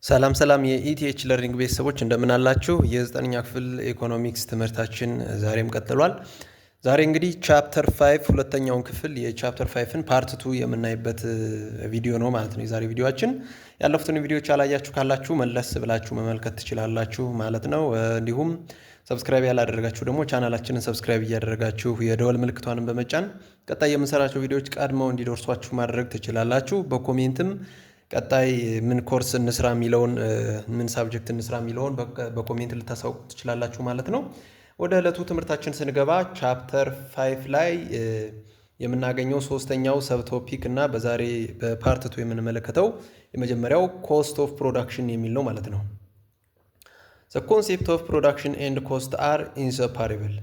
ሰላም የኢቲኤች ለርኒንግ ቤተሰቦች እንደምን አላችሁ? የ9ኛ ክፍል ኢኮኖሚክስ ትምህርታችን ዛሬም ቀጥሏል። ዛሬ እንግዲህ ቻፕተር 5 ሁለተኛውን ክፍል የቻፕተር 5ን ፓርት 2 የምናይበት ቪዲዮ ነው ማለት ነው። የዛሬ ቪዲዮአችን ያለፉትን ቪዲዮዎች ያላያችሁ ካላችሁ መለስ ብላችሁ መመልከት ትችላላችሁ ማለት ነው። እንዲሁም ሰብስክራይብ ያላደረጋችሁ ደግሞ ቻናላችንን ሰብስክራይብ እያደረጋችሁ የደወል ምልክቷንም በመጫን ቀጣይ የምንሰራቸው ቪዲዮዎች ቀድመው እንዲደርሷችሁ ማድረግ ትችላላችሁ። በኮሜንትም ቀጣይ ምን ኮርስ እንስራ የሚለውን ምን ሳብጀክት እንስራ የሚለውን በኮሜንት ልታሳውቁ ትችላላችሁ ማለት ነው። ወደ ዕለቱ ትምህርታችን ስንገባ ቻፕተር 5 ላይ የምናገኘው ሶስተኛው ሰብ ቶፒክ እና በዛሬ በፓርት 2 የምንመለከተው የመጀመሪያው ኮስት ኦፍ ፕሮዳክሽን የሚል ነው ማለት ነው። The concept of production and cost are inseparable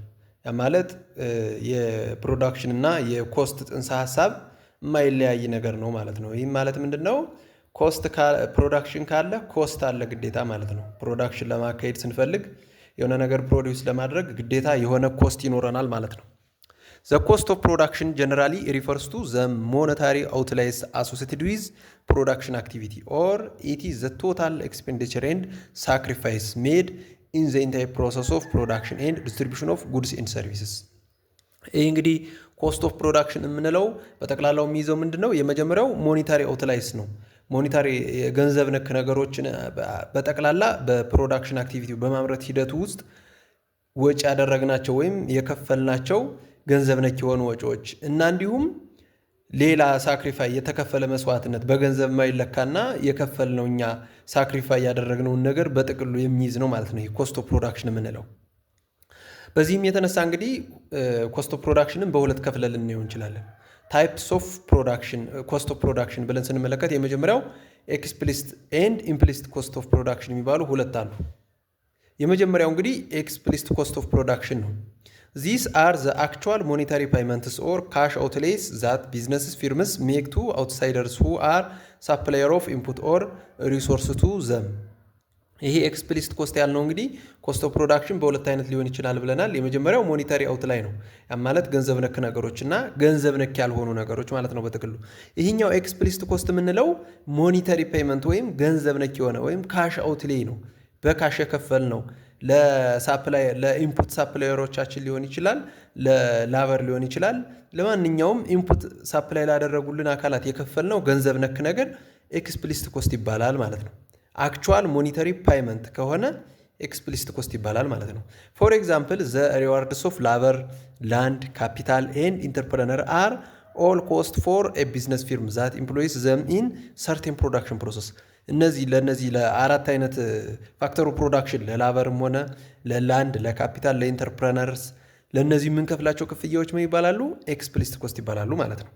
ያ ማለት የፕሮዳክሽን እና የኮስት ጽንሰ ሐሳብ የማይለያይ ነገር ነው ማለት ነው። ይህም ማለት ምንድነው? ኮስት ፕሮዳክሽን ካለ ኮስት አለ ግዴታ ማለት ነው። ፕሮዳክሽን ለማካሄድ ስንፈልግ የሆነ ነገር ፕሮዲውስ ለማድረግ ግዴታ የሆነ ኮስት ይኖረናል ማለት ነው። The cost of production generally refers to the monetary outlays associated with production activity or it is the total expenditure and sacrifice made in the entire process of production and distribution of goods and services. ይህ እንግዲህ ኮስት ኦፍ ፕሮዳክሽን የምንለው በጠቅላላው የሚይዘው ምንድነው? የመጀመሪያው ሞኔታሪ አውትላይስ ነው። ሞኔታሪ የገንዘብ ነክ ነገሮችን በጠቅላላ በፕሮዳክሽን አክቲቪቲ በማምረት ሂደቱ ውስጥ ወጪ ያደረግናቸው ወይም የከፈልናቸው ገንዘብ ነክ የሆኑ ወጪዎች እና እንዲሁም ሌላ ሳክሪፋይ የተከፈለ መስዋዕትነት በገንዘብ ማይለካና የከፈልነው እኛ ሳክሪፋይ ያደረግነውን ነገር በጥቅሉ የሚይዝ ነው ማለት ነው። ኮስት ኦፍ ፕሮዳክሽን የምንለው በዚህም የተነሳ እንግዲህ ኮስት ኦፍ ፕሮዳክሽንን በሁለት ከፍለን ልናየው እንችላለን። ታይፕስ ኦፍ ፕሮዳክሽን ኮስት ኦፍ ፕሮዳክሽን ብለን ስንመለከት የመጀመሪያው ኤክስፕሊሲት ኤንድ ኢምፕሊሲት ኮስት ኦፍ ፕሮዳክሽን የሚባሉ ሁለት አሉ። የመጀመሪያው እንግዲህ ኤክስፕሊሲት ኮስት ኦፍ ፕሮዳክሽን ነው። These are the actual monetary payments or cash outlays that businesses firms make to outsiders who are supplier of input or resource to them. ይሄ ኤክስፕሊሲት ኮስት ያልነው እንግዲህ ኮስት ኦፍ ፕሮዳክሽን በሁለት አይነት ሊሆን ይችላል ብለናል። የመጀመሪያው ሞኔታሪ አውትላይ ነው። ያ ማለት ገንዘብ ነክ ነገሮች እና ገንዘብ ነክ ያልሆኑ ነገሮች ማለት ነው በጥቅሉ። ይሄኛው ኤክስፕሊሲት ኮስት የምንለው ሞኔታሪ ፔመንት ወይም ገንዘብ ነክ የሆነ ወይም ካሽ አውትላይ ነው። በካሽ የከፈል ነው ለሳፕላይ ለኢንፑት ሳፕላየሮቻችን ሊሆን ይችላል፣ ለላበር ሊሆን ይችላል። ለማንኛውም ኢንፑት ሳፕላይ ላደረጉልን አካላት የከፈልነው ገንዘብ ነክ ነገር ኤክስፕሊሲት ኮስት ይባላል ማለት ነው። አክቹዋል ሞኔታሪ ፓይመንት ከሆነ ኤክስፕሊሲት ኮስት ይባላል ማለት ነው። ፎር ኤግዛምፕል ዘ ሪዋርድስ ኦፍ ላበር ላንድ ካፒታል ኤንድ ኢንተርፕረነር አር ኦል ኮስት ፎር ኤ ቢዝነስ ፊርም ዛት ኢምፕሎይስ ዘም ኢን ሰርቴን ፕሮዳክሽን ፕሮሰስ። ለእነዚህ ለአራት አይነት ፋክተሩ ፕሮዳክሽን ለላበርም ሆነ ለላንድ ለካፒታል ለኢንተርፕረነርስ ለእነዚህ የምንከፍላቸው ክፍያዎች ምን ይባላሉ? ኤክስፕሊሲት ኮስት ይባላሉ ማለት ነው።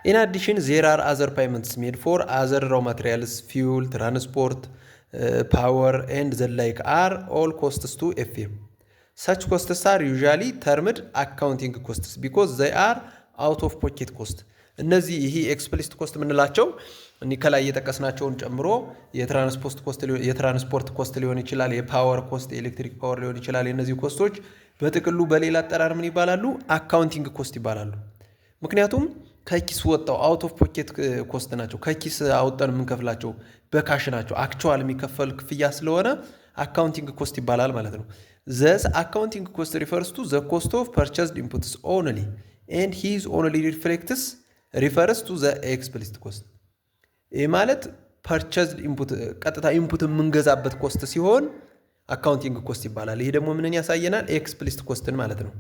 In addition, there are other payments made for other raw materials, fuel, transport, power, and the like are all costs to a firm. Such costs are usually termed accounting costs because they are out of pocket cost. እነዚህ ይሄ ኤክስፕሊሲት ኮስት የምንላቸው ከላይ እየጠቀስናቸውን ጨምሮ የትራንስፖርት ኮስት ሊሆን ይችላል፣ የፓወር ኮስት የኤሌክትሪክ ፓወር ሊሆን ይችላል። የእነዚህ ኮስቶች በጥቅሉ በሌላ አጠራር ምን ይባላሉ? አካውንቲንግ ኮስት ይባላሉ። ምክንያቱም ከኪስ ወጣው አውት ኦፍ ፖኬት ኮስት ናቸው። ከኪስ አውጠን የምንከፍላቸው በካሽ ናቸው። አክቹዋል የሚከፈል ክፍያ ስለሆነ አካውንቲንግ ኮስት ይባላል ማለት ነው። ዘስ አካውንቲንግ ኮስት ሪፈርስ ቱ ዘ ኮስት ኦፍ ፐርቸስድ ኢንፑትስ ኦንሊ ኤንድ ሂዝ ኦንሊ ሪፈርስ ቱ ዘ ኤክስፕሊሲት ኮስት። ይህ ማለት ፐርቸስድ ኢንፑት ቀጥታ ኢንፑት የምንገዛበት ኮስት ሲሆን አካውንቲንግ ኮስት ይባላል። ይሄ ደግሞ ምንን ያሳየናል? ኤክስፕሊሲት ኮስትን ማለት ነው።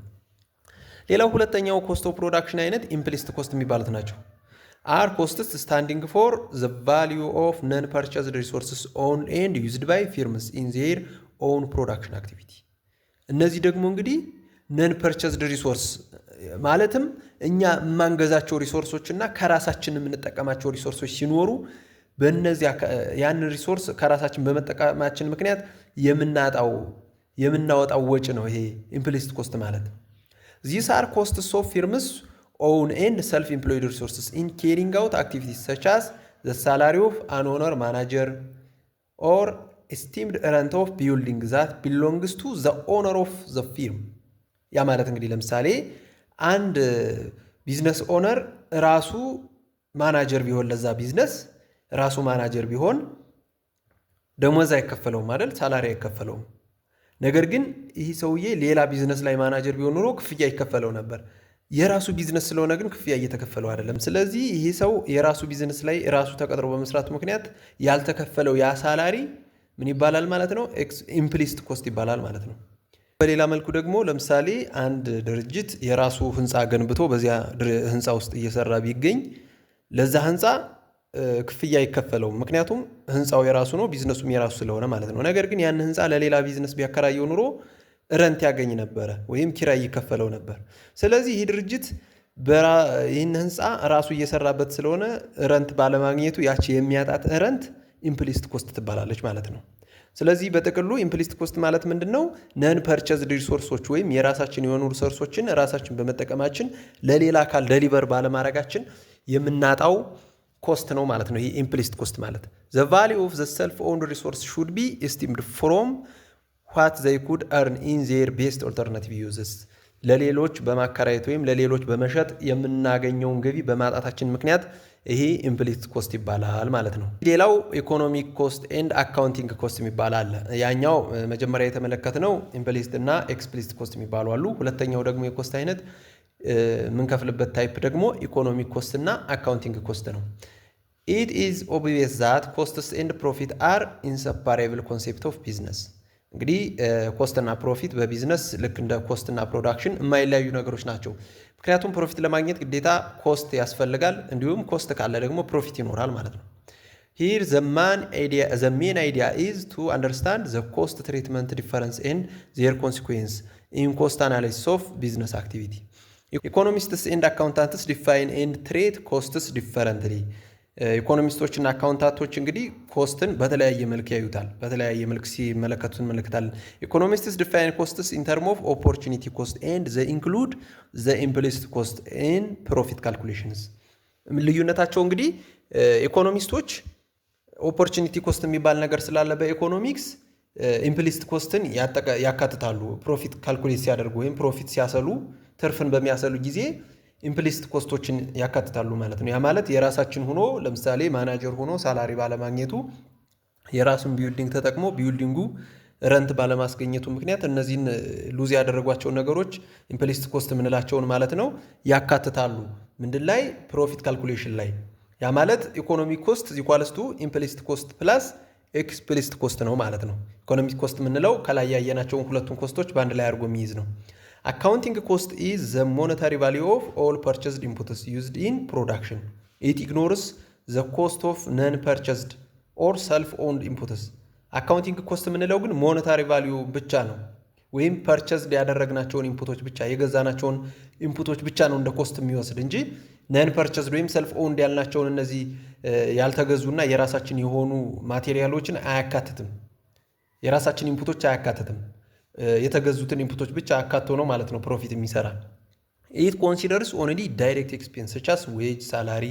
ሌላው ሁለተኛው ኮስት ኦፍ ፕሮዳክሽን አይነት ኢምፕሊሲት ኮስት የሚባሉት ናቸው። አር ኮስትስ ስታንዲንግ ፎር ዘ ቫሊዩ ኦፍ ነን ፐርቸስድ ሪሶርስስ ኦን ኤንድ ዩዝድ ባይ ፊርምስ ኢን ዜር ኦን ፕሮዳክሽን አክቲቪቲ። እነዚህ ደግሞ እንግዲህ ነን ፐርቸስድ ሪሶርስ ማለትም እኛ የማንገዛቸው ሪሶርሶች እና ከራሳችን የምንጠቀማቸው ሪሶርሶች ሲኖሩ በእነዚያ ያንን ሪሶርስ ከራሳችን በመጠቀማችን ምክንያት የምናወጣው ወጪ ነው ይሄ ኢምፕሊሲት ኮስት ማለት። These are costs of firms own and self-employed resources in carrying out activities such as the salary of an owner manager or esteemed rent of building that belongs to the owner of the firm. ያ ማለት እንግዲህ ለምሳሌ አንድ ቢዝነስ ኦነር ራሱ ማናጀር ቢሆን ለዛ ቢዝነስ ራሱ ማናጀር ቢሆን ደሞዝ አይከፈለውም አይደል? ሳላሪ አይከፈለውም። ነገር ግን ይህ ሰውዬ ሌላ ቢዝነስ ላይ ማናጀር ቢሆን ኖሮ ክፍያ ይከፈለው ነበር። የራሱ ቢዝነስ ስለሆነ ግን ክፍያ እየተከፈለው አይደለም። ስለዚህ ይህ ሰው የራሱ ቢዝነስ ላይ ራሱ ተቀጥሮ በመስራቱ ምክንያት ያልተከፈለው ያ ሳላሪ ምን ይባላል ማለት ነው? ኢምፕሊሲት ኮስት ይባላል ማለት ነው። በሌላ መልኩ ደግሞ ለምሳሌ አንድ ድርጅት የራሱ ህንፃ ገንብቶ በዚያ ህንፃ ውስጥ እየሰራ ቢገኝ ለዛ ህንፃ ክፍያ አይከፈለውም። ምክንያቱም ህንፃው የራሱ ነው፣ ቢዝነሱም የራሱ ስለሆነ ማለት ነው። ነገር ግን ያን ህንፃ ለሌላ ቢዝነስ ቢያከራየው ኑሮ ረንት ያገኝ ነበረ ወይም ኪራይ ይከፈለው ነበር። ስለዚህ ይህ ድርጅት ይህን ህንፃ ራሱ እየሰራበት ስለሆነ ረንት ባለማግኘቱ ያቺ የሚያጣት ረንት ኢምፕሊሲት ኮስት ትባላለች ማለት ነው። ስለዚህ በጥቅሉ ኢምፕሊሲት ኮስት ማለት ምንድን ነው? ነን ፐርቸዝድ ሪሶርሶች ወይም የራሳችን የሆኑ ሪሶርሶችን ራሳችን በመጠቀማችን ለሌላ አካል ደሊቨር ባለማድረጋችን የምናጣው ኮስት ነው ማለት ነው። ይህ ኢምፕሊሲት ኮስት ማለት ዘ ቫሊዩ ኦፍ ዘ ሰልፍ ኦውንድ ሪሶርስ ሹድ ቢ ኤስቲምድ ፍሮም ዋት ዘይ ኩድ አርን ኢን ዜር ቤስት ኦልተርናቲቭ ዩዝስ ለሌሎች በማከራየት ወይም ለሌሎች በመሸጥ የምናገኘውን ገቢ በማጣታችን ምክንያት ይሄ ኢምፕሊሲት ኮስት ይባላል ማለት ነው። ሌላው ኢኮኖሚክ ኮስት ኤንድ አካውንቲንግ ኮስት የሚባል አለ። ያኛው መጀመሪያ የተመለከትነው ኢምፕሊሲት እና ኤክስፕሊሲት ኮስት የሚባሉ አሉ። ሁለተኛው ደግሞ የኮስት አይነት የምንከፍልበት ታይፕ ደግሞ ኢኮኖሚክ ኮስት እና አካውንቲንግ ኮስት ነው። ኢት ኢዝ ኦብቪየስ ዛት ኮስትስ ኤንድ ፕሮፊት አር ኢንሰፓሬብል ኮንሴፕት ኦፍ ቢዝነስ። እንግዲህ ኮስትና ፕሮፊት በቢዝነስ ልክ እንደ ኮስትና ፕሮዳክሽን የማይለያዩ ነገሮች ናቸው። ምክንያቱም ፕሮፊት ለማግኘት ግዴታ ኮስት ያስፈልጋል፣ እንዲሁም ኮስት ካለ ደግሞ ፕሮፊት ይኖራል ማለት ነው። ሂር ዘ ሜን አይዲያ ኢዝ ቱ አንደርስታንድ ዘ ኮስት ትሪትመንት ዲፈረንስ ኤንድ ዜር ኮንሲኩዌንስ ኢን ኮስት አናሊሲስ ኦፍ ቢዝነስ አክቲቪቲ። ኢኮኖሚስትስ ኤንድ አካውንታንትስ ዲፋይን ኤንድ ትሬት ኮስትስ ዲፈረንትሊ። ኢኮኖሚስቶችና አካውንታንቶች እንግዲህ ኮስትን በተለያየ መልክ ያዩታል። በተለያየ መልክ ሲመለከቱት እንመለከታለን። ኢኮኖሚስትስ ዲፋይን ኮስትስ ኢን ተርም ኦፍ ኦፖርቹኒቲ ኮስት ኤንድ ዘ ኢንክሉድ ዘ ኢምፕሊሲት ኮስት ኢን ፕሮፊት ካልኩሌሽንስ። ልዩነታቸው እንግዲህ ኢኮኖሚስቶች ኦፖርቹኒቲ ኮስት የሚባል ነገር ስላለ በኢኮኖሚክስ ኢምፕሊሲት ኮስትን ያካትታሉ። ፕሮፊት ካልኩሌት ሲያደርጉ ወይም ፕሮፊት ሲያሰሉ ትርፍን በሚያሰሉ ጊዜ ኢምፕሊሲት ኮስቶችን ያካትታሉ ማለት ነው። ያ ማለት የራሳችን ሆኖ ለምሳሌ ማናጀር ሆኖ ሳላሪ ባለማግኘቱ የራሱን ቢልዲንግ ተጠቅሞ ቢልዲንጉ ረንት ባለማስገኘቱ ምክንያት እነዚህን ሉዝ ያደረጓቸውን ነገሮች ኢምፕሊሲት ኮስት የምንላቸውን ማለት ነው ያካትታሉ። ምንድን ላይ? ፕሮፊት ካልኩሌሽን ላይ። ያ ማለት ኢኮኖሚክ ኮስት ኢኳልስ ቱ ኢምፕሊሲት ኮስት ፕላስ ኤክስፕሊሲት ኮስት ነው ማለት ነው። ኢኮኖሚክ ኮስት የምንለው ከላይ ያየናቸውን ሁለቱን ኮስቶች በአንድ ላይ አድርጎ የሚይዝ ነው። አካውንቲንግ ኮስት ኢዝ ዘ ሞኔታሪ ቫሊዩ ኦፍ ኦል ፐርቸዝድ ኢንፑትስ ዩዝድ ኢን ፕሮዳክሽን ኢት ኢግኖርስ ዘ ኮስት ኦፍ ነን ፐርቸዝድ ኦር ሰልፍ ኦውንድ ኢንፑትስ። አካውንቲንግ ኮስት የምንለው ግን ሞኔታሪ ቫሊዩ ብቻ ነው፣ ወይም ፐርቸዝድ ያደረግናቸውን ኢንፑቶች ብቻ የገዛናቸውን ኢንፑቶች ብቻ ነው እንደ ኮስት የሚወስድ እንጂ ነን ፐርቸዝድ ወይም ሰልፍ ኦውንድ ያልናቸውን እነዚህ ያልተገዙና የራሳችን የሆኑ ማቴሪያሎችን አያካትትም። የራሳችን ኢንፑቶች አያካትትም። የተገዙትን ኢንፑቶች ብቻ አካቶ ነው ማለት ነው ፕሮፊት የሚሰራ። ኢት ኮንሲደርስ ኦንሊ ዳይሬክት ኤክስፔንስ ሰች አስ ዌጅ፣ ሳላሪ፣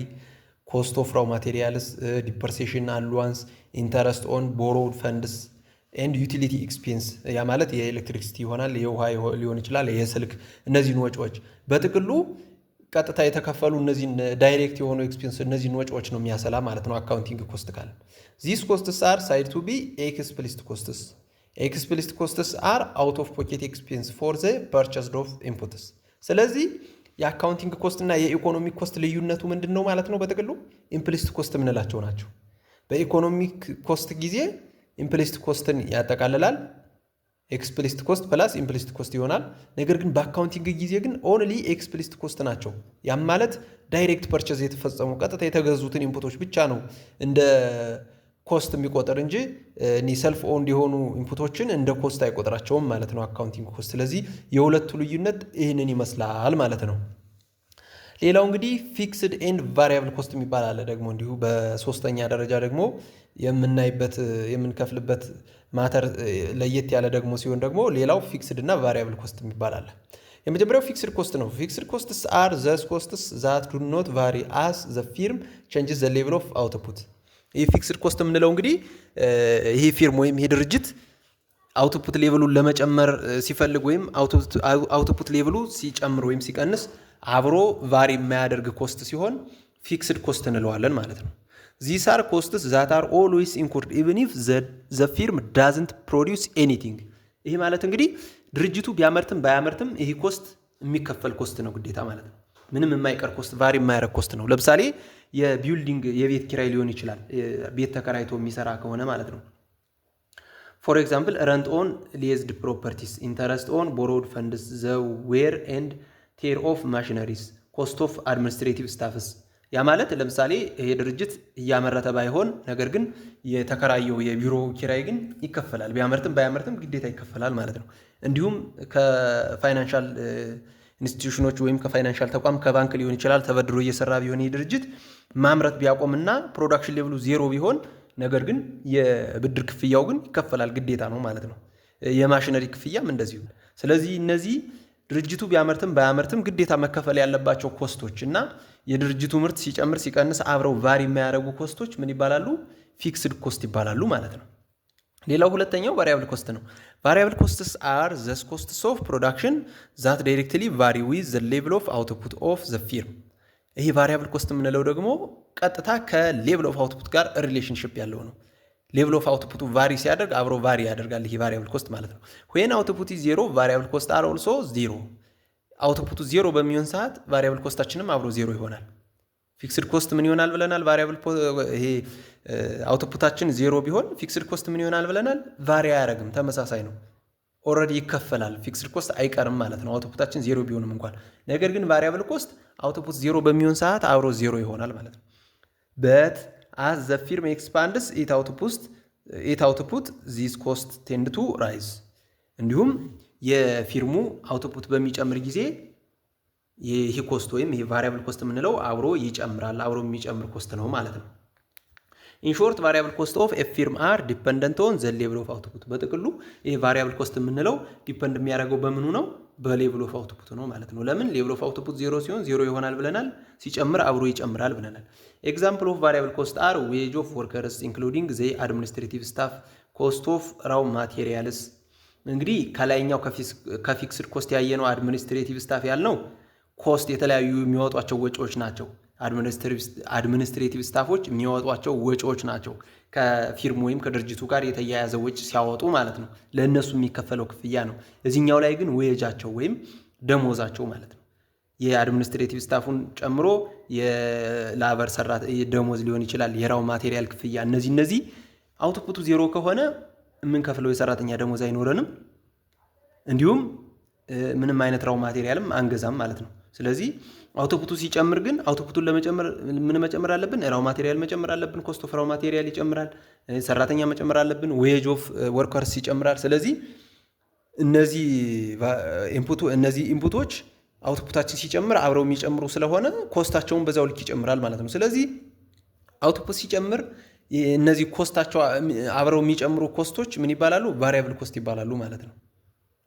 ኮስት ኦፍ ራው ማቴሪያልስ፣ ዲፕሬሲዬሽን፣ አሉዋንስ፣ ኢንተረስት ኦን ቦሮውድ ፈንድስ ኤንድ ዩቲሊቲ ኤክስፔንስ። ያ ማለት የኤሌክትሪክሲቲ ይሆናል፣ የውሃ ሊሆን ይችላል፣ የስልክ፣ እነዚህን ወጪዎች በጥቅሉ ቀጥታ የተከፈሉ እነዚህን ዳይሬክት የሆኑ ኤክስፔንስ እነዚህን ወጪዎች ነው የሚያሰላ ማለት ነው አካውንቲንግ ኮስት ካለ። ዚስ ኮስትስ አር ሳይድ ቱ ቢ ኤክስፕሊሲት ኮስትስ። ኤክስፕሊሲት ኮስትስ አር አውት ኦፍ ፖኬት ኤክስፔንስ ፎር ዘ ፐርቸስድ ኦፍ ኢንፑትስ። ስለዚህ የአካውንቲንግ ኮስት እና የኢኮኖሚክ ኮስት ልዩነቱ ምንድን ነው ማለት ነው? በጥቅሉ ኢምፕሊሲት ኮስት የምንላቸው ናቸው። በኢኮኖሚክ ኮስት ጊዜ ኢምፕሊሲት ኮስትን ያጠቃልላል። ኤክስፕሊሲት ኮስት ፕላስ ኢምፕሊሲት ኮስት ይሆናል። ነገር ግን በአካውንቲንግ ጊዜ ግን ኦንሊ ኤክስፕሊሲት ኮስት ናቸው። ያም ማለት ዳይሬክት ፐርቸዝ የተፈጸሙ ቀጥታ የተገዙትን ኢንፑቶች ብቻ ነው እንደ ኮስት የሚቆጠር እንጂ ሰልፍ ኦውንድ የሆኑ ኢንፑቶችን እንደ ኮስት አይቆጥራቸውም ማለት ነው አካውንቲንግ ኮስት። ስለዚህ የሁለቱ ልዩነት ይህንን ይመስላል ማለት ነው። ሌላው እንግዲህ ፊክስድ ኤንድ ቫሪያብል ኮስት የሚባል አለ። ደግሞ እንዲሁ በሶስተኛ ደረጃ ደግሞ የምንከፍልበት ማተር ለየት ያለ ደግሞ ሲሆን ደግሞ ሌላው ፊክስድ እና ቫሪያብል ኮስት የሚባል አለ። የመጀመሪያው ፊክስድ ኮስት ነው። ፊክስድ ኮስትስ አር ዘ ኮስትስ ዛት ዱ ኖት ቫሪ አስ ዘ ፊርም ቼንጅስ ዘ ሌቭል ኦፍ አውትፑት። ይህ ፊክስድ ኮስት የምንለው እንግዲህ ይሄ ፊርም ወይም ይሄ ድርጅት አውትፑት ሌቭሉን ለመጨመር ሲፈልግ ወይም አውትፑት ሌቭሉ ሲጨምር ወይም ሲቀንስ አብሮ ቫሪ የማያደርግ ኮስት ሲሆን ፊክስድ ኮስት እንለዋለን ማለት ነው። these are costs that are always incurred even if the firm doesn't produce anything ይሄ ማለት እንግዲህ ድርጅቱ ቢያመርትም ባያመርትም ይሄ ኮስት የሚከፈል ኮስት ነው ግዴታ ማለት ነው ምንም የማይቀር ኮስት ቫሪ የማያረግ ኮስት ነው ለምሳሌ የቢልዲንግ የቤት ኪራይ ሊሆን ይችላል ቤት ተከራይቶ የሚሰራ ከሆነ ማለት ነው for example rent on leased properties interest on borrowed funds the wear and tear of machineries cost of administrative staffs ያ ማለት ለምሳሌ ይሄ ድርጅት ያመረተ ባይሆን ነገር ግን የተከራየው የቢሮ ኪራይ ግን ይከፈላል ቢያመርትም ባያመርትም ግዴታ ይከፈላል ማለት ነው እንዲሁም ከፋይናንሻል ኢንስቲትዩሽኖች ወይም ከፋይናንሻል ተቋም ከባንክ ሊሆን ይችላል ተበድሮ እየሰራ ቢሆን ይሄ ድርጅት ማምረት ቢያቆምና ፕሮዳክሽን ሌቭሉ ዜሮ ቢሆን ነገር ግን የብድር ክፍያው ግን ይከፈላል ግዴታ ነው ማለት ነው የማሽነሪ ክፍያም እንደዚሁ ስለዚህ እነዚህ ድርጅቱ ቢያመርትም ባያመርትም ግዴታ መከፈል ያለባቸው ኮስቶች እና የድርጅቱ ምርት ሲጨምር ሲቀንስ አብረው ቫሪ የሚያደርጉ ኮስቶች ምን ይባላሉ ፊክስድ ኮስት ይባላሉ ማለት ነው ሌላው ሁለተኛው ቫሪያብል ኮስት ነው ቫሪያብል ኮስትስ are the costs of production that directly vary with the level of output of the firm ይሄ ቫሪያብል ኮስት የምንለው ደግሞ ቀጥታ ከሌቭል ኦፍ አውትፑት ጋር ሪሌሽንሺፕ ያለው ነው ሌቭል ኦፍ አውትፑቱ ቫሪ ሲያደርግ አብሮ ቫሪ ያደርጋል ይሄ ቫሪያብል ኮስት ማለት ነው when output is zero variable cost are also zero አውትፑቱ ዜሮ በሚሆን ሰዓት ቫሪያብል ኮስታችንም አብሮ ዜሮ ይሆናል ፊክስድ ኮስት ምን ይሆናል ብለናል ቫሪያብል ይሄ አውትፑታችን ዜሮ ቢሆን ፊክስድ ኮስት ምን ይሆናል ብለናል ቫሪ አያደርግም ተመሳሳይ ነው ኦሬዲ ይከፈላል ፊክስድ ኮስት አይቀርም ማለት ነው አውትፑታችን ዜሮ ቢሆንም እንኳን ነገር ግን ቫሪያብል ኮስት አውትፑት ዜሮ በሚሆን ሰዓት አብሮ ዜሮ ይሆናል ማለት ነው but as the firm expands it output this cost tend to rise እንዲሁም የፊርሙ አውትፑት በሚጨምር ጊዜ ይሄ ኮስት ወይም ይሄ ቫሪያብል ኮስት የምንለው አብሮ ይጨምራል አብሮ የሚጨምር ኮስት ነው ማለት ነው in short variable cost of a firm are dependent on the level of output በጥቅሉ ይሄ variable cost የምንለው ዲፔንድ የሚያደርገው በምኑ ነው በሌቭል ኦፍ አውትፑት ነው ማለት ነው ለምን ሌቭል ኦፍ አውትፑት ዜሮ ሲሆን ዜሮ ይሆናል ብለናል ሲጨምር አብሮ ይጨምራል ብለናል ኤግዛምፕል ኦፍ variable cost are wage of workers including the administrative staff cost of raw materials እንግዲህ ከላይኛው ከፊክስድ ኮስት ያየነው አድሚኒስትሬቲቭ ስታፍ ያልነው ኮስት የተለያዩ የሚወጧቸው ወጪዎች ናቸው አድሚኒስትሬቲቭ ስታፎች የሚወጧቸው ወጪዎች ናቸው ከፊርም ወይም ከድርጅቱ ጋር የተያያዘ ወጪ ሲያወጡ ማለት ነው ለነሱ የሚከፈለው ክፍያ ነው እዚህኛው ላይ ግን ወጪያቸው ወይም ደሞዛቸው ማለት ነው የአድሚኒስትሬቲቭ ስታፉን ጨምሮ የላበር ሰራት ደሞዝ ሊሆን ይችላል የራው ማቴሪያል ክፍያ እነዚህ አውትፑቱ ዜሮ ከሆነ ምን ከፍለው የሰራተኛ ደሞዝ አይኖርንም እንዲሁም ምንም አይነት ራው ማቴሪያልም አንገዛም ማለት ነው ስለዚህ አውትፑቱ ሲጨምር ግን አውትፑቱን ለመጨመር ምን መጨመር አለብን ራው ማቴሪያል መጨመር አለብን ኮስት ኦፍ ራው ማቴሪያል ይጨምራል ሰራተኛ መጨመር አለብን ዌጅ ኦፍ ወርከርስ ይጨምራል ስለዚህ እነዚህ ኢንፑቶች አውትፑታችን ሲጨምር አብረው የሚጨምሩ ስለሆነ ኮስታቸውን በዛው ልክ ይጨምራል ማለት ነው ስለዚህ አውትፑት ሲጨምር እነዚህ ኮስታቸው አብረው የሚጨምሩ ኮስቶች ምን ይባላሉ ቫሪያብል ኮስት ይባላሉ ማለት ነው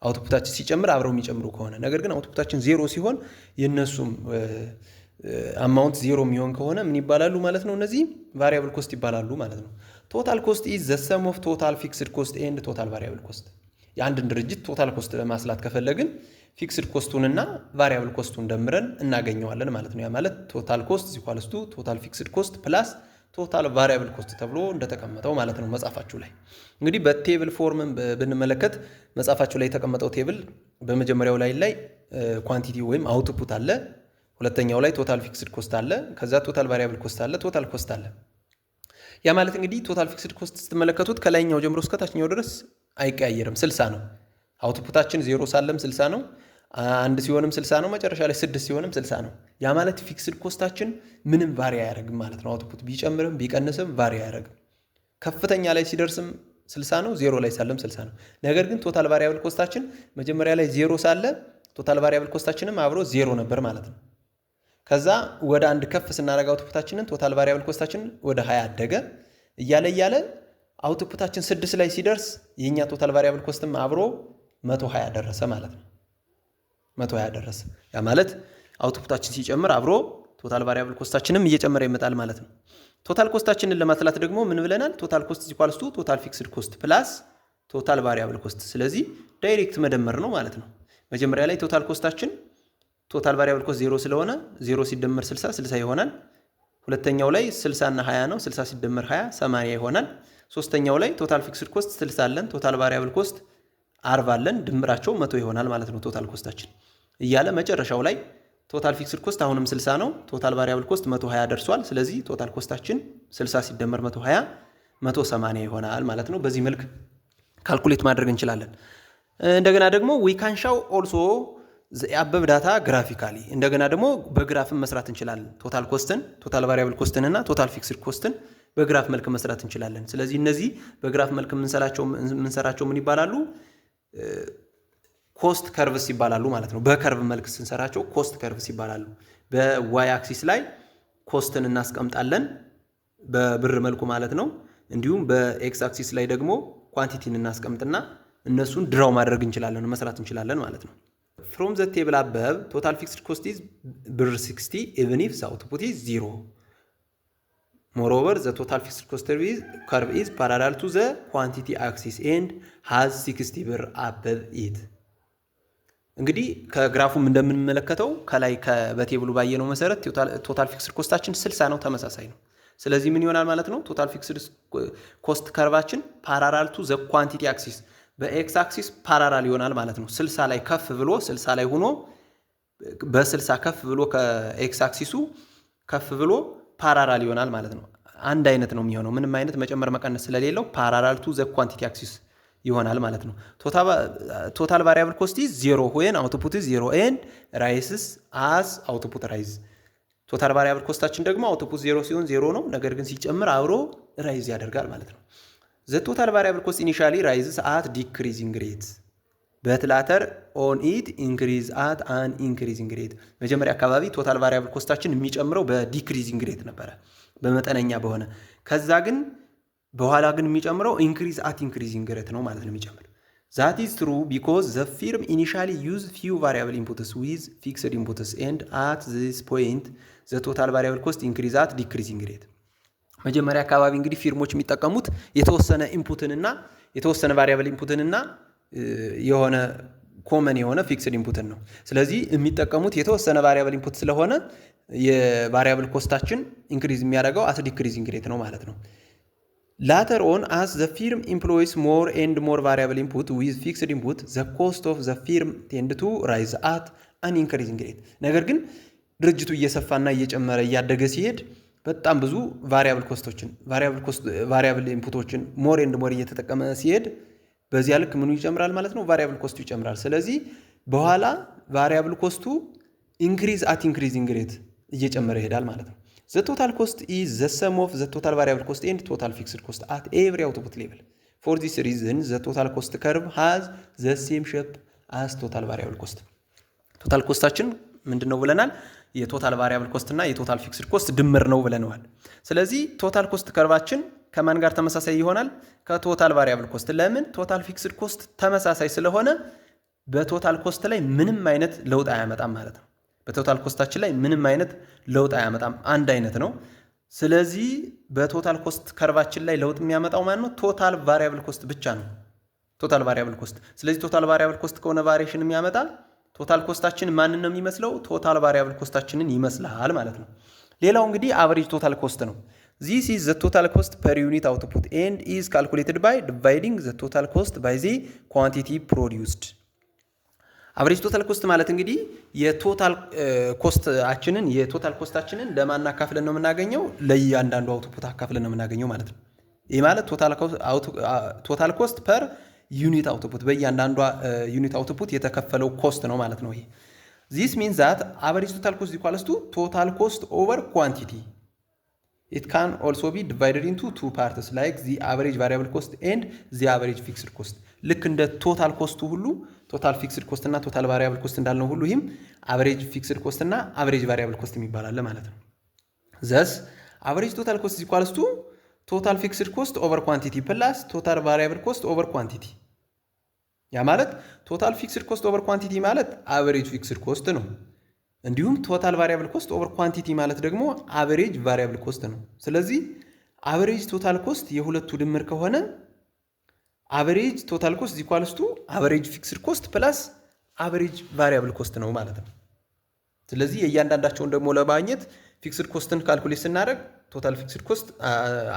አውትፑታችን ሲጨምር አብረው የሚጨምሩ ከሆነ ነገር ግን አውትፑታችን ዜሮ ሲሆን የነሱም አማውንት ዜሮ የሚሆን ከሆነ ምን ይባላሉ ማለት ነው እነዚህ ቫሪያብል ኮስት ይባላሉ ማለት ነው ቶታል ኮስት ኢዝ ዘ ሰም ኦፍ ቶታል ፊክስድ ኮስት ኤንድ ቶታል ቫሪያብል ኮስት የአንድን ድርጅት ቶታል ኮስት ለማስላት ከፈለግን ፊክስድ ኮስቱንና ቫሪያብል ኮስቱን ደምረን እናገኘዋለን ማለት ነው ያ ማለት ቶታል ኮስት ኢኳልስ ቱ ቶታል ፊክስድ ኮስት ፕላስ ቶታል ቫሪያብል ኮስት ተብሎ እንደተቀመጠው ማለት ነው መጻፋችሁ ላይ እንግዲህ በቴብል ፎርም ብንመለከት መጻፋችሁ ላይ የተቀመጠው ቴብል በመጀመሪያው ላይ ኳንቲቲ ወይም አውትፑት አለ ሁለተኛው ላይ ቶታል ፊክስድ ኮስት አለ ከዛ ቶታል ቫሪያብል ኮስት አለ ቶታል ኮስት አለ ያ ማለት እንግዲህ ቶታል ፊክስድ ኮስት ስትመለከቱት ከላይኛው ጀምሮ እስከ ታችኛው ድረስ አይቀያየርም 60 ነው አውትፑታችን 0 ሳለም 60 ነው አንድ ሲሆንም 60 ነው መጨረሻ ላይ 6 ሲሆንም 60 ነው ያ ማለት ፊክስድ ኮስታችን ምንም ቫሪ አያደርግም ማለት ነው አውትፑት ቢጨምርም ቢቀንስም ቫሪ አያደርግም ከፍተኛ ላይ ሲደርስም 60 ነው 0 ላይ ሳለም 60 ነው ነገር ግን ቶታል ቫሪያብል ኮስታችን መጀመሪያ ላይ 0 ሳለ ቶታል ቫሪያብል ኮስታችንም አብሮ 0 ነበር ማለት ነው ከዛ ወደ አንድ ከፍ ስናደርግ አውትፑታችንን ቶታል ቫሪያብል ኮስታችን ወደ 20 አደገ እያለ አውትፑታችን 6 ላይ ሲደርስ የኛ ቶታል ቫሪያብል ኮስትም አብሮ 120 ደረሰ ማለት ነው 120 ደረሰ ያ ማለት አውትፑታችን ሲጨምር አብሮ ቶታል ቫሪያብል ኮስታችንም እየጨመረ ይመጣል ማለት ነው ቶታል ኮስታችንን ለማስላት ደግሞ ምን ብለናል ቶታል ኮስት ኢኳልስ ቱ ቶታል ፊክስድ ኮስት ፕላስ ቶታል ቫሪያብል ኮስት ስለዚህ ዳይሬክት መደመር ነው ማለት ነው መጀመሪያ ላይ ቶታል ኮስታችን ቶታል ቫሪያብል ኮስት 0 ስለሆነ 0 ሲደመር 60 ይሆናል ሁለተኛው ላይ 60 እና 20 ነው። 60 ሲደመር 20 80 ይሆናል። ሶስተኛው ላይ ቶታል ፊክስድ ኮስት 60 አለን፣ ቶታል ቫሪያብል ኮስት 40 አለን። ድምራቸው 100 ይሆናል ማለት ነው ቶታል ኮስታችን እያለ መጨረሻው ላይ ቶታል ፊክስድ ኮስት አሁንም 60 ነው። ቶታል ቫሪያብል ኮስት 120 ደርሷል። ስለዚህ ቶታል ኮስታችን 60 ሲደመር 120 180 ይሆናል ማለት ነው። በዚህ መልክ ካልኩሌት ማድረግ እንችላለን። እንደገና ደግሞ ዊ ካን ሻው ኦልሶ አበብ ዳታ ግራፊካሊ እንደገና ደግሞ በግራፍን መስራት እንችላለን። ቶታል ኮስትን፣ ቶታል ቫሪያብል ኮስትን እና ቶታል ፊክስድ ኮስትን በግራፍ መልክ መስራት እንችላለን። ስለዚህ እነዚህ በግራፍ መልክ የምንሰራቸው ምን ይባላሉ? ኮስት ከርቭስ ይባላሉ ማለት ነው። በከርቭ መልክ ስንሰራቸው ኮስት ከርቭስ ይባላሉ። በዋይ አክሲስ ላይ ኮስትን እናስቀምጣለን በብር መልኩ ማለት ነው። እንዲሁም በኤክስ አክሲስ ላይ ደግሞ ኳንቲቲን እናስቀምጥና እነሱን ድራው ማድረግ እንችላለን፣ መስራት እንችላለን ማለት ነው። ፍሮም ዘ ቴብል አበብ ቶታል ፊክስድ ኮስት ኢዝ ብር 60 ኢቭን ኢፍ ዘ አውትፑት ኢዝ 0 ሞሮቨር ዘ ቶታል ፊክስድ ኮስት ከርቭ ኢዝ ፓራላል ቱ ዘ ኳንቲቲ አክሲስ ኤንድ ሃዝ 60 ብር አበብ ኢት። እንግዲህ ከግራፉም እንደምንመለከተው ከላይ በቴብሉ ባየነው መሰረት ቶታል ፊክስድ ኮስታችን 60 ነው፣ ተመሳሳይ ነው። ስለዚህ ምን ይሆናል ማለት ነው? ቶታል ፊክስድ ኮስት ከርቫችን ፓራላል ቱ ዘ ኳንቲቲ አክሲስ በኤክስ አክሲስ ፓራላል ይሆናል ማለት ነው። 60 ላይ ከፍ ብሎ 60 ላይ ሆኖ በ60 ከፍ ብሎ ከኤክስ አክሲሱ ከፍ ብሎ ፓራላል ይሆናል ማለት ነው። አንድ አይነት ነው የሚሆነው፣ ምንም አይነት መጨመር መቀነስ ስለሌለው ፓራላል ቱ ዘ ኳንቲቲ አክሲስ ይሆናል ማለት ነው። ቶታል ቫሪያብል ኮስት ኢዝ 0 ዌን አውትፑት ኢዝ 0 ኤንድ ራይስስ አስ አውትፑት ራይዝ። ቶታል ቫሪያብል ኮስታችን ደግሞ አውትፑት 0 ሲሆን 0 ነው፣ ነገር ግን ሲጨምር አብሮ ራይዝ ያደርጋል ማለት ነው። ዘ ቶታል ቫሪያብል ኮስት ኢኒሻሊ ራይዝስ አት ዲክሪዚንግ ሬት በት ላተር ኦን ኢት ኢንክሪዝ አት አን ኢንክሪዚንግ ሬት። መጀመሪያ አካባቢ ቶታል ቫሪያብል ኮስታችን የሚጨምረው በዲክሪዚንግ ሬት ነበረ፣ በመጠነኛ በሆነ ከዛ ግን በኋላ ግን የሚጨምረው ኢንክሪዝ አት ኢንክሪዚንግ ሬት ነው ማለት ነው የሚጨምር። ዛት ኢዝ ትሩ ቢኮዝ ዘ ፊርም ኢኒሻሊ ዩዝ ፊው ቫሪያብል ኢንፑትስ ዊዝ ፊክስድ ኢንፑትስ ኤንድ አት ዚስ ፖይንት ዘ ቶታል ቫሪያብል ኮስት ኢንክሪዝ አት ዲክሪዚንግ ሬት። መጀመሪያ አካባቢ እንግዲህ ፊርሞች የሚጠቀሙት የተወሰነ ኢንፑትንና የተወሰነ ቫሪያብል ኢንፑትንና የሆነ ኮመን የሆነ ፊክስድ ኢንፑትን ነው። ስለዚህ የሚጠቀሙት የተወሰነ ቫሪያብል ኢንፑት ስለሆነ የቫሪያብል ኮስታችን ኢንክሪዝ የሚያደርገው አት ዲክሪዚንግ ሬት ነው ማለት ነው። Later on, as the firm employs more and more variable input with fixed input, the cost of the firm tend to rise at an increasing rate. ነገር ግን ድርጅቱ እየሰፋና እየጨመረ እያደገ ሲሄድ በጣም ብዙ ቫሪያብል ኢንፑቶችን ሞር ኤንድ ሞር እየተጠቀመ ሲሄድ በዚያ ልክ ምኑ ይጨምራል ማለት ነው? ቫሪያብል ኮስቱ ይጨምራል። ስለዚህ በኋላ ቫሪያብል ኮስቱ ኢንክሪዝ አት ኢንክሪዚንግ ሬት እየጨመረ ይሄዳል ማለት ነው። The total cost is the sum of the total variable cost and total fixed cost at every output level. For this reason, the total cost curve has the same shape as total variable cost. Total costaችን ምንድነው ብለናል? የቶታል ቫሪያብል ኮስት እና የቶታል ፊክስድ ኮስት ድምር ነው ብለናል። ስለዚህ ቶታል ኮስት ከርቫችን ከማን ጋር ተመሳሳይ ይሆናል? ከቶታል ቫሪያብል ኮስት። ለምን? ቶታል ፊክስድ ኮስት ተመሳሳይ ስለሆነ በቶታል ኮስት ላይ ምንም አይነት ለውጥ አያመጣም ማለት ነው። በቶታል ኮስታችን ላይ ምንም አይነት ለውጥ አያመጣም፣ አንድ አይነት ነው። ስለዚህ በቶታል ኮስት ከርቫችን ላይ ለውጥ የሚያመጣው ማለት ነው ቶታል ቫሪያብል ኮስት ብቻ ነው። ቶታል ቫሪያብል ኮስት። ስለዚህ ቶታል ቫሪያብል ኮስት ከሆነ ቫሪዬሽን የሚያመጣ ቶታል ኮስታችን ማንን ነው የሚመስለው? ቶታል ቫሪያብል ኮስታችንን ይመስላል ማለት ነው። ሌላው እንግዲህ አቨሬጅ ቶታል ኮስት ነው። This is the total cost per unit output and is calculated by dividing the total cost by the quantity produced. አቨሬጅ ቶታል ኮስት ማለት እንግዲህ የቶታል ኮስታችንን ለማን አካፍለን ነው የምናገኘው? ለእያንዳንዱ አውትፑት አካፍለን ነው የምናገኘው ማለት ነው። ይህ ማለት ቶታል ኮስት ፐር ዩኒት አውትፑት፣ በእያንዳንዷ ዩኒት አውትፑት የተከፈለው ኮስት ነው ማለት ነው። ይሄ this means that average total cost equals to total cost over quantity. It can also be divided into two parts like the average variable cost and the average fixed cost. ልክ እንደ ቶታል ኮስቱ ሁሉ ቶታል ፊክስድ ኮስት እና ቶታል ቫሪያብል ኮስት እንዳልነው ሁሉ ይህም አቨሬጅ ፊክስድ ኮስት እና አቨሬጅ ቫሪያብል ኮስት የሚባል ማለት ነው። thus average total cost is equals to total fixed cost over quantity plus total variable cost over quantity። ያ ማለት ቶታል ፊክስድ ኮስት ኦቨር ኳንቲቲ ማለት አቨሬጅ ፊክስድ ኮስት ነው። እንዲሁም ቶታል ቫሪያብል ኮስት ኦቨር ኳንቲቲ ማለት ደግሞ አቨሬጅ ቫሪያብል ኮስት ነው። ስለዚህ አቨሬጅ ቶታል ኮስት የሁለቱ ድምር ከሆነ አቨሬጅ ቶታል ኮስት ኢኳልስ ቱ አቨሬጅ ፊክስድ ኮስት ፕላስ አቨሬጅ ቫሪያብል ኮስት ነው ማለት ነው። ስለዚህ የእያንዳንዳቸውን ደግሞ ለማግኘት ፊክስድ ኮስትን ካልኩሌት ስናደርግ ቶታል ፊክስድ ኮስት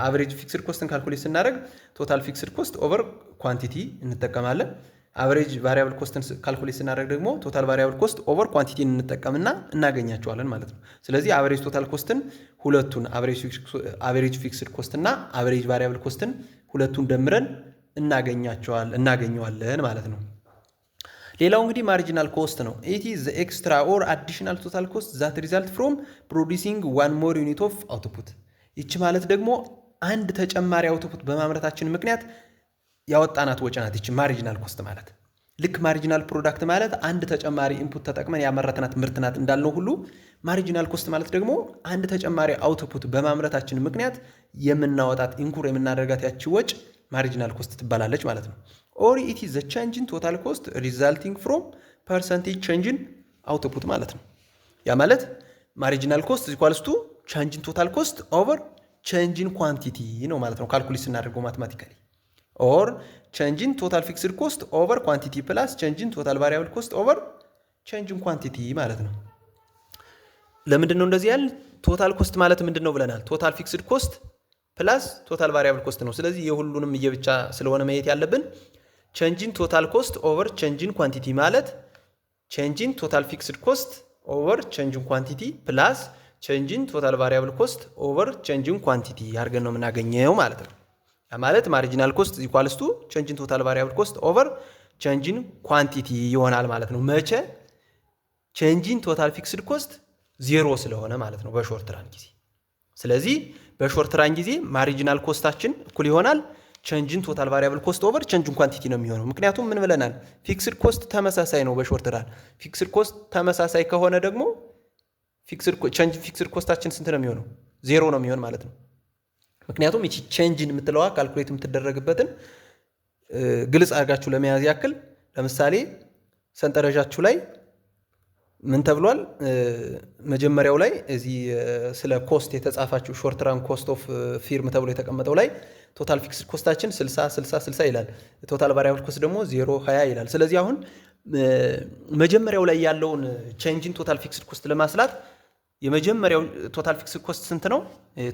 አቨሬጅ ፊክስድ ኮስትን ካልኩሌት ስናደርግ ቶታል ፊክስድ ኮስት ኦቨር ኳንቲቲ እንጠቀማለን። አቨሬጅ ቫሪያብል ኮስትን ካልኩሌት ስናደርግ ደግሞ ቶታል ቫሪያብል ኮስት ኦቨር ኳንቲቲን እንጠቀምና እናገኛቸዋለን ማለት ነው። ስለዚህ አቨሬጅ ቶታል ኮስትን ሁለቱን አቨሬጅ ፊክስድ ኮስት እና አቨሬጅ ቫሪያብል ኮስትን ሁለቱን ደምረን እናገኘዋለን ማለት ነው። ሌላው እንግዲህ ማርጂናል ኮስት ነው። ኢት ኢዝ ዘ ኤክስትራ ኦር አዲሽናል ቶታል ኮስት ዛት ሪዛልት ፍሮም ፕሮዲሲንግ ዋን ሞር ዩኒት ኦፍ አውትፑት። ይቺ ማለት ደግሞ አንድ ተጨማሪ አውትፑት በማምረታችን ምክንያት ያወጣናት ወጪ ናት። ይቺ ማርጂናል ኮስት ማለት ልክ ማርጂናል ፕሮዳክት ማለት አንድ ተጨማሪ ኢንፑት ተጠቅመን ያመረትናት ምርት ናት እንዳልነው ሁሉ ማርጂናል ኮስት ማለት ደግሞ አንድ ተጨማሪ አውትፑት በማምረታችን ምክንያት የምናወጣት ኢንኩር የምናደርጋት ያቺ ወጪ ማርጂናል ኮስት ትባላለች ማለት ነው። ኦር ኢት ኢዝ ዘ ቼንጅ ኢን ቶታል ኮስት ሪዛልቲንግ ፍሮም ፐርሰንቴጅ ቼንጅ ኢን አውትፑት ማለት ነው። ያ ማለት ማርጂናል ኮስት ኢኳልስ ቱ ቼንጅ ኢን ቶታል ኮስት ኦቨር ቼንጅ ኢን ኳንቲቲ ነው ማለት ነው ካልኩሌት ስናደርገው ማቴማቲካሊ። ኦር ቼንጅ ኢን ቶታል ፊክስድ ኮስት ኦቨር ኳንቲቲ ፕላስ ቼንጅ ኢን ቶታል ቫሪያብል ኮስት ኦቨር ቼንጅ ኢን ኳንቲቲ ማለት ነው። ለምንድን ነው እንደዚህ ያልን? ቶታል ኮስት ማለት ምንድን ነው ብለናል? ቶታል ፊክስድ ኮስት ፕላስ ቶታል ቫሪያብል ኮስት ነው። ስለዚህ የሁሉንም እየብቻ ስለሆነ ማየት ያለብን ቼንጅ ኢን ቶታል ኮስት ኦቨር ቼንጅ ኢን ኳንቲቲ ማለት ቼንጅ ኢን ቶታል ፊክስድ ኮስት ኦቨር ቼንጅ ኢን ኳንቲቲ ፕላስ ቼንጅ ኢን ቶታል ቫሪያብል ኮስት ኦቨር ቼንጅ ኢን ኳንቲቲ አድርገን ነው የምናገኘው ማለት ነው። ያ ማለት ማርጂናል ኮስት ኢኳልስ ቱ ቼንጅ ኢን ቶታል ቫሪያብል ኮስት ኦቨር ቼንጅ ኢን ኳንቲቲ ይሆናል ማለት ነው። መቼ? ቼንጅ ኢን ቶታል ፊክስድ ኮስት ዜሮ ስለሆነ ማለት ነው በሾርት ራን ጊዜ። ስለዚህ በሾርት ራን ጊዜ ማርጂናል ኮስታችን እኩል ይሆናል ቼንጅ ኢን ቶታል ቫሪያብል ኮስት ኦቨር ቼንጅ ኢን ኳንቲቲ ነው የሚሆነው። ምክንያቱም ምን ብለናል? ፊክስድ ኮስት ተመሳሳይ ነው በሾርት ራን። ፊክስድ ኮስት ተመሳሳይ ከሆነ ደግሞ ፊክስድ ኮስታችን ስንት ነው የሚሆነው? ዜሮ ነው የሚሆን ማለት ነው። ምክንያቱም ይቺ ቼንጅን የምትለዋ ካልኩሌት የምትደረግበትን ግልጽ አድርጋችሁ ለመያዝ ያክል ለምሳሌ ሰንጠረዣችሁ ላይ ምን ተብሏል? መጀመሪያው ላይ እዚህ ስለ ኮስት የተጻፋችሁ ሾርት ራን ኮስት ኦፍ ፊርም ተብሎ የተቀመጠው ላይ ቶታል ፊክስድ ኮስታችን 60 ይላል። ቶታል ቫሪያብል ኮስት ደግሞ 0.20 ይላል። ስለዚህ አሁን መጀመሪያው ላይ ያለውን ቼንጅን ቶታል ፊክስድ ኮስት ለማስላት የመጀመሪያው ቶታል ፊክስድ ኮስት ስንት ነው?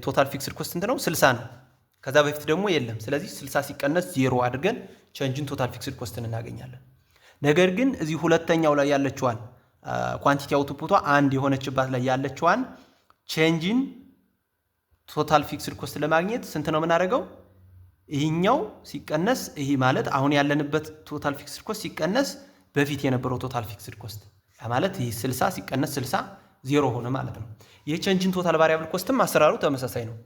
ቶታል ፊክስድ ኮስት ስንት ነው? 60 ነው። ከዛ በፊት ደግሞ የለም። ስለዚህ 60 ሲቀነስ 0 አድርገን ቼንጅን ቶታል ፊክስድ ኮስትን እናገኛለን። ነገር ግን እዚህ ሁለተኛው ላይ ያለችዋን ኳንቲቲ አውትፑቷ አንድ የሆነችባት ላይ ያለችዋን ቼንጅን ቶታል ፊክስድ ኮስት ለማግኘት ስንት ነው የምናደርገው? ይሄኛው ሲቀነስ ይሄ ማለት አሁን ያለንበት ቶታል ፊክስድ ኮስት ሲቀነስ በፊት የነበረው ቶታል ፊክስድ ኮስት ማለት ይሄ 60 ሲቀነስ 60 ዜሮ ሆነ ማለት ነው። የቼንጅን ቶታል ቫሪያብል ኮስትም አሰራሩ ተመሳሳይ ነው።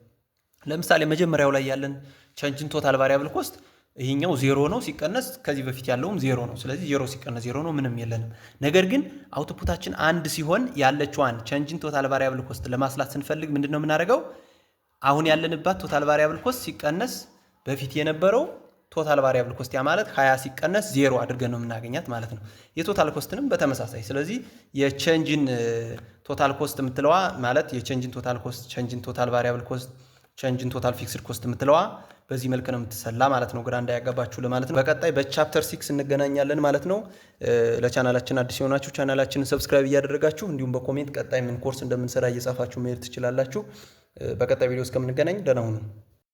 ለምሳሌ መጀመሪያው ላይ ያለን ቼንጅን ቶታል ቫሪያብል ኮስት ይሄኛው ዜሮ ነው ሲቀነስ ከዚህ በፊት ያለውም ዜሮ ነው። ስለዚህ ዜሮ ሲቀነስ ዜሮ ነው፣ ምንም የለንም። ነገር ግን አውትፑታችን አንድ ሲሆን ያለችዋን ቼንጅን ቶታል ቫሪያብል ኮስት ለማስላት ስንፈልግ ምንድነው የምናደርገው? አሁን ያለንባት ቶታል ቫሪያብል ኮስት ሲቀነስ በፊት የነበረው ቶታል ቫሪያብል ኮስት ያ ማለት 20 ሲቀነስ 0 አድርገን ነው የምናገኛት ማለት ነው። የቶታል ኮስትንም በተመሳሳይ። ስለዚህ የቼንጅን ቶታል ኮስት የምትለዋ ማለት የቼንጅን ቶታል ኮስት፣ ቼንጅን ቶታል ቫሪያብል ኮስት፣ ቼንጅን ቶታል ፊክስድ ኮስት የምትለዋ በዚህ መልክ ነው የምትሰላ ማለት ነው። ግራ እንዳያጋባችሁ ለማለት ነው። በቀጣይ በቻፕተር 6 እንገናኛለን ማለት ነው። ለቻናላችን አዲስ የሆናችሁ ቻናላችንን ሰብስክራይብ እያደረጋችሁ እንዲሁም በኮሜንት ቀጣይ ምን ኮርስ እንደምንሰራ እየጻፋችሁ መሄድ ትችላላችሁ። በቀጣይ ቪዲዮ እስከምንገናኝ ደህና ሁኑ።